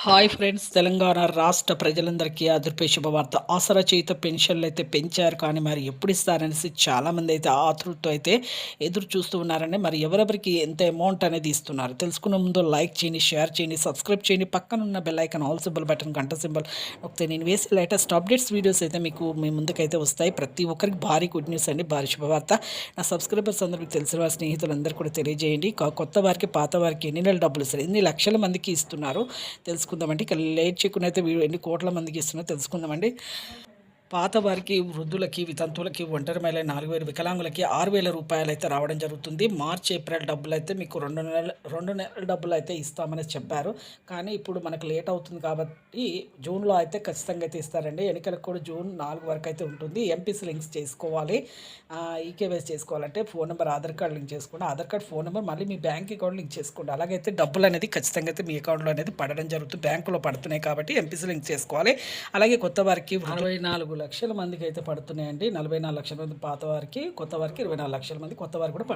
Hi friends, Telangana రాష్ట్ర ప్రజలందరికీ అదిరిపోయే శుభవార్త. ఆసరా చేయుత పెన్షన్లు అయితే పెంచారు. కానీ మరి ఎప్పుడు ఇస్తారనేసి చాలామంది అయితే ఆతృతతో అయితే ఎదురు చూస్తూ ఉన్నారండి. మరి ఎవరెవరికి ఎంత అమౌంట్ అనేది ఇస్తున్నారు తెలుసుకునే ముందు లైక్ చేయండి, షేర్ చేయండి, సబ్స్క్రైబ్ చేయండి. పక్కనున్న bell icon all symbol button గంట సింబల్ నొక్కితే నేను వేసే లేటెస్ట్ అప్డేట్స్ వీడియోస్ అయితే మీకు మీ ముందుకైతే వస్తాయి. ప్రతి ఒక్కరికి భారీ గుడ్ న్యూస్ అండి, భారీ శుభవార్త. నా సబ్స్క్రైబర్స్ అందరికీ తెలిసిన వారి స్నేహితులందరూ కూడా తెలియజేయండి. కొత్త వారికి పాత వారికి ఎన్ని నెలల డబ్బులు ఇస్తారు, ఎన్ని లక్షల మందికి ఇస్తున్నారు తెలుసుకుందామండి. ఇక లేట్ చేయకుండా అయితే ఎన్ని కోట్ల మందికి ఇస్తున్నారో తెలుసుకుందామండి. పాత వారికి, వృద్ధులకి, వితంతువులకి, ఒంటరి మహిళ 4,000, వికలాంగులకి 6,000 రూపాయలు అయితే రావడం జరుగుతుంది. మార్చి, ఏప్రిల్ డబ్బులు అయితే మీకు 2 నెలల డబ్బులు అయితే ఇస్తామని చెప్పారు. కానీ ఇప్పుడు మనకు లేట్ అవుతుంది కాబట్టి జూన్లో అయితే ఖచ్చితంగా అయితే ఇస్తారండి. ఎన్నికలకు కూడా జూన్ 4 వరకు అయితే ఉంటుంది. ఎంపీసీ లింక్స్ చేసుకోవాలి, ఈకేవైసీ చేసుకోవాలంటే phone number, Aadhaar card link చేసుకోండి. ఆధార్ కార్డ్, ఫోన్ నెంబర్, మళ్ళీ మీ బ్యాంక్ అకౌంట్ లింక్ చేసుకోండి. అలాగైతే డబ్బులు అనేది ఖచ్చితంగా అయితే మీ అకౌంట్లో అనేది పడడం జరుగుతుంది. బ్యాంకులో పడుతున్నాయి కాబట్టి ఎంపీసీ లింక్ చేసుకోవాలి. అలాగే కొత్త వారికి 44 లక్షల మందికి అయితే పడుతున్నాయండి. 44 లక్షల మంది పాత వారికి, కొత్త వారికి 24 లక్షల మంది కొత్త వారికి కూడా పడుతుంది.